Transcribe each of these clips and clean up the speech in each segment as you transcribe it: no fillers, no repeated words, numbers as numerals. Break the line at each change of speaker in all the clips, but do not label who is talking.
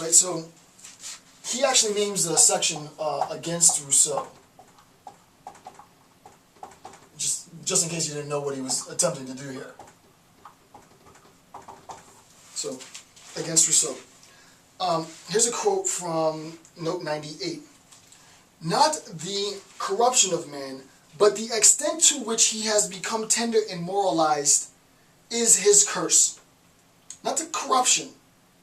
right? So he actually names the section against Rousseau. Just in case you didn't know what he was attempting to do here. So, against Rousseau. Here's a quote from note 98. Not the corruption of man, but the extent to which he has become tender and moralized is his curse. Not the corruption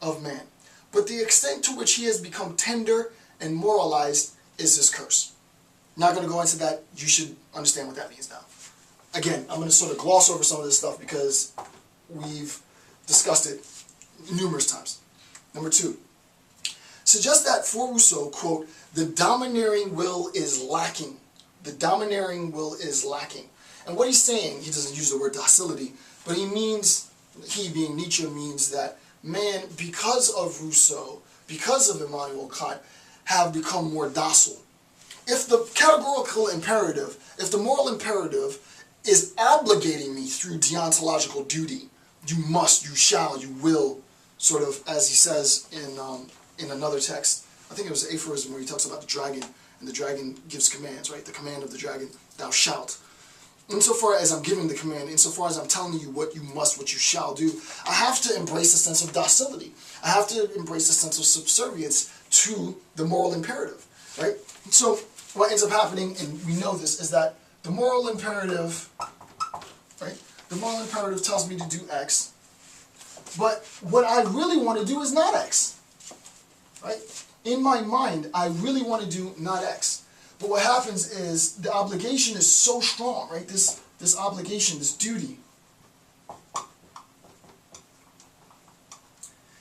of man, but the extent to which he has become tender and moralized is his curse. Not going to go into that. You should understand what that means now. Again, I'm going to sort of gloss over some of this stuff because we've discussed it numerous times. Number 2, suggest that for Rousseau, quote, the domineering will is lacking. The domineering will is lacking. And what he's saying, he doesn't use the word docility, but he means, he being Nietzsche, means that man, because of Rousseau, because of Immanuel Kant, have become more docile. If the categorical imperative, if the moral imperative is obligating me through deontological duty, you must, you shall, you will, sort of, as he says in another text, I think it was aphorism where he talks about the dragon, and the dragon gives commands, right? The command of the dragon, thou shalt. Insofar as I'm giving the command, insofar as I'm telling you what you must, what you shall do, I have to embrace a sense of docility. I have to embrace a sense of subservience to the moral imperative, right? So what ends up happening, and we know this, is that the moral imperative, right? The moral imperative tells me to do X, but what I really want to do is not X, right? In my mind, I really want to do not X. But what happens is the obligation is so strong, right? This obligation, this duty,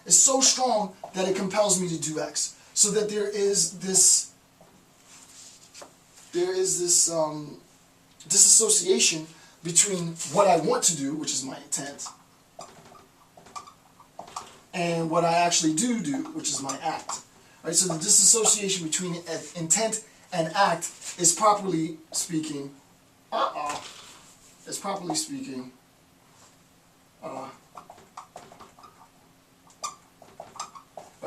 is so strong that it compels me to do X. So that there is this disassociation between what I want to do, which is my intent, and what I actually do, which is my act. Right? So the disassociation between intent and act is properly speaking, right?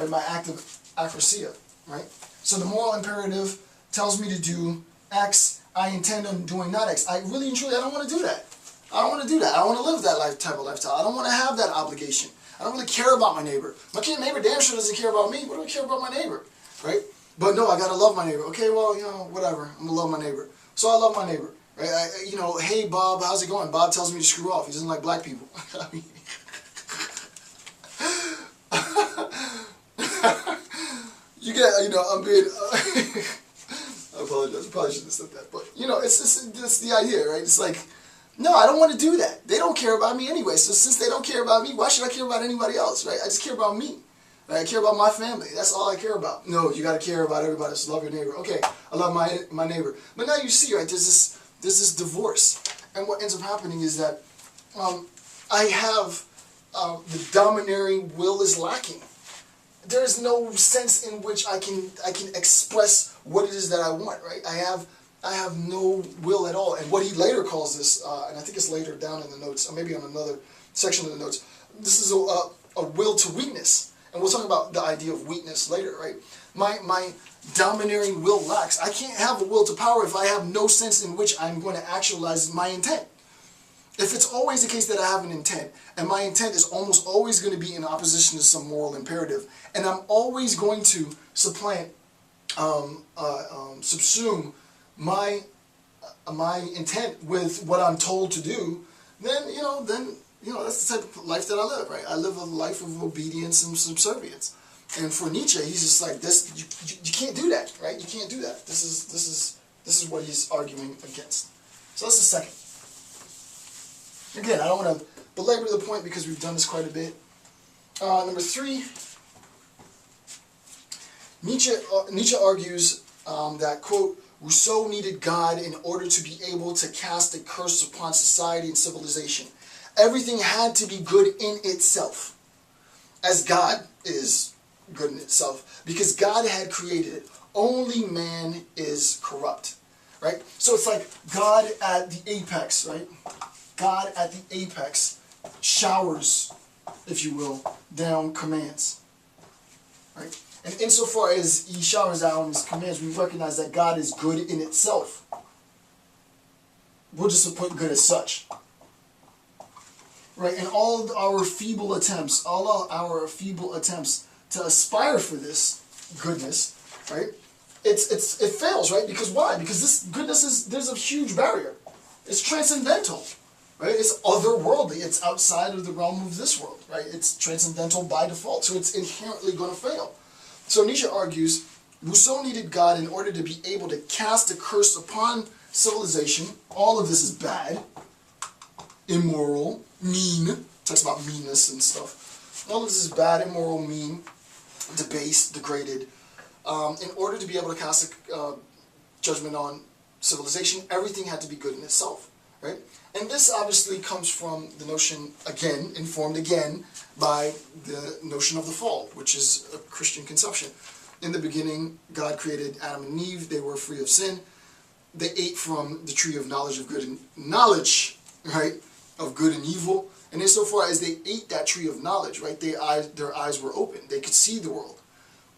My act of acrosia, right? So the moral imperative tells me to do X. I intend on doing not X. I really and truly, I don't want to do that. I don't want to do that. I don't want to live that type of lifestyle. I don't want to have that obligation. I don't really care about my neighbor. My neighbor damn sure doesn't care about me. What do I care about my neighbor, right? But no, I gotta love my neighbor. Okay, well, whatever. I'm gonna love my neighbor. So I love my neighbor, right? Hey Bob, how's it going? Bob tells me to screw off. He doesn't like black people. You get, I'm being. I apologize. I probably shouldn't have said that, but it's the idea, right? It's like, no, I don't want to do that. They don't care about me anyway. So since they don't care about me, why should I care about anybody else, right? I just care about me. Right? I care about my family. That's all I care about. No, you got to care about everybody else. Love your neighbor. Okay, I love my neighbor. But now you see, right? There's this divorce, and what ends up happening is that I have the domineering will is lacking. There is no sense in which I can express what it is that I want, right? I have no will at all. And what he later calls this, and I think it's later down in the notes, or maybe on another section of the notes, this is a will to weakness. And we'll talk about the idea of weakness later, right? My domineering will lacks. I can't have a will to power if I have no sense in which I'm going to actualize my intent. If it's always the case that I have an intent, and my intent is almost always going to be in opposition to some moral imperative, and I'm always going to supplant, subsume my intent with what I'm told to do, then that's the type of life that I live, right? I live a life of obedience and subservience. And for Nietzsche, he's just like this. You can't do that, right? You can't do that. This is what he's arguing against. So that's the second. Again, I don't want to belabor the point because we've done this quite a bit. Number 3, Nietzsche argues that, quote, Rousseau needed God in order to be able to cast a curse upon society and civilization. Everything had to be good in itself, as God is good in itself, because God had created it. Only man is corrupt, right? So it's like God at the apex, right? God at the apex showers, if you will, down commands. right? And insofar as he showers out on his commands, we recognize that God is good in itself. We'll just put good as such. Right? And all our feeble attempts to aspire for this goodness, right? It fails, right? Because why? Because this goodness there's a huge barrier. It's transcendental, right? It's otherworldly. It's outside of the realm of this world, right? It's transcendental by default, so it's inherently going to fail. So Nietzsche argues, Rousseau needed God in order to be able to cast a curse upon civilization. All of this is bad, immoral, mean. Talks about meanness and stuff. All of this is bad, immoral, mean, debased, degraded. In order to be able to cast a judgment on civilization, everything had to be good in itself, right? And this obviously comes from the notion, again, informed again by the notion of the fall, which is a Christian conception. In the beginning, God created Adam and Eve. They were free of sin. They ate from the tree of knowledge of good and knowledge, right, of good and evil. And insofar as they ate that tree of knowledge, right, their eyes were open. They could see the world.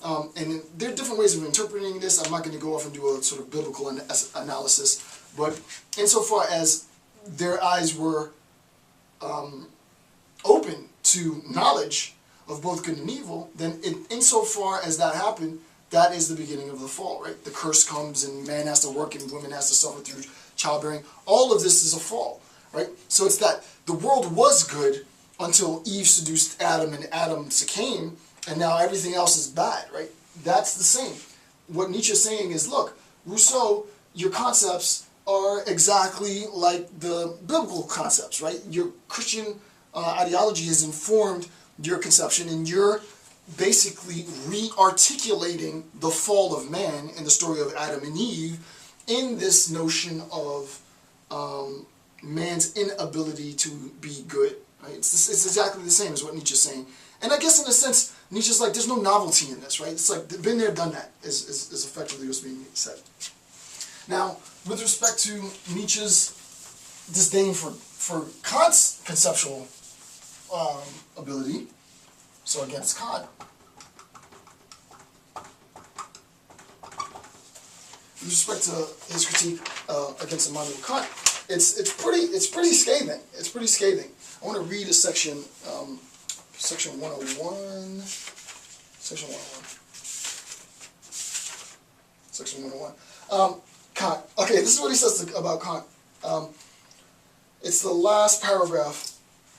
And there are different ways of interpreting this. I'm not going to go off and do a sort of biblical analysis, but insofar as their eyes were open to knowledge of both good and evil, then insofar as that happened, that is the beginning of the fall, right? The curse comes and man has to work and woman has to suffer through childbearing. All of this is a fall, right? So it's that the world was good until Eve seduced Adam and Adam succumbed, and now everything else is bad, right? That's the same. What Nietzsche is saying is, look, Rousseau, your concepts are exactly like the biblical concepts, right? Your Christian ideology has informed your conception, and you're basically re-articulating the fall of man in the story of Adam and Eve in this notion of man's inability to be good. Right? It's exactly the same as what Nietzsche's saying. And I guess in a sense, Nietzsche's like, there's no novelty in this, right? It's like, been there, done that, is effectively what's being said. Now, with respect to Nietzsche's disdain for Kant's conceptual ability, so against Kant, with respect to his critique against Immanuel Kant, it's pretty scathing. It's pretty scathing. I want to read a section, section 101, section 101, section 101. Kant. Okay, this is what he says about Kant. It's the last paragraph.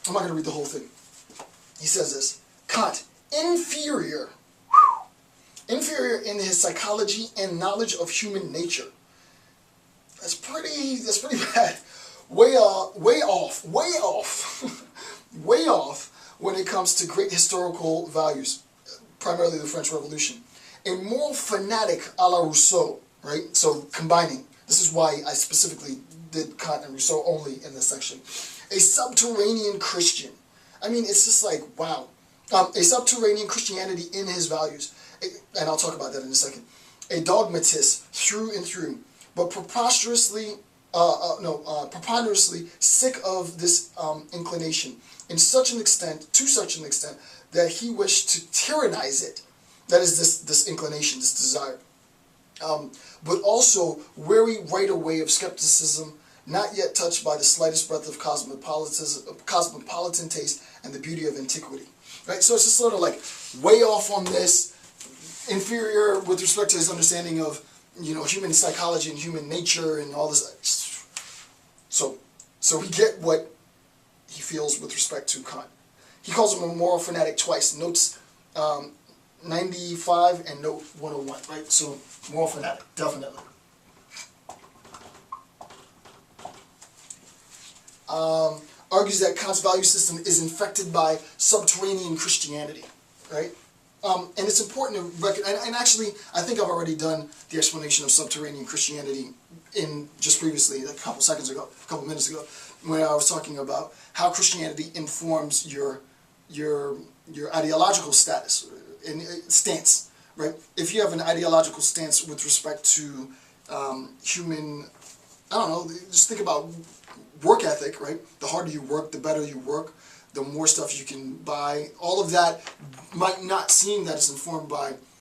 I'm not going to read the whole thing. He says this: Kant, inferior in his psychology and knowledge of human nature. That's pretty bad. Way off when it comes to great historical values, primarily the French Revolution. A moral fanatic a la Rousseau, right? So combining. This is why I specifically did Kant and Rousseau only in this section. A subterranean Christian. I mean, it's just like, wow. A subterranean Christianity in his values. And I'll talk about that in a second. A dogmatist through and through, but preposterously sick of this inclination to such an extent that he wished to tyrannize it. That is this inclination, this desire. But also weary right away of skepticism, not yet touched by the slightest breath of cosmopolitan taste and the beauty of antiquity. Right? So it's just sort of like way off on this, inferior with respect to his understanding of, human psychology and human nature and all this. So we get what he feels with respect to Kant. He calls him a moral fanatic twice. Notes 95 and note 101, right? So moral fanatic, definitely. Argues that Kant's value system is infected by subterranean Christianity, right? And it's important to recognize, and actually, I think I've already done the explanation of subterranean Christianity in just previously, like a couple minutes ago, when I was talking about how Christianity informs your ideological status and stance, right? If you have an ideological stance with respect to human, just think about work ethic, right? The harder you work, the better you work, the more stuff you can buy. All of that might not seem that it's informed by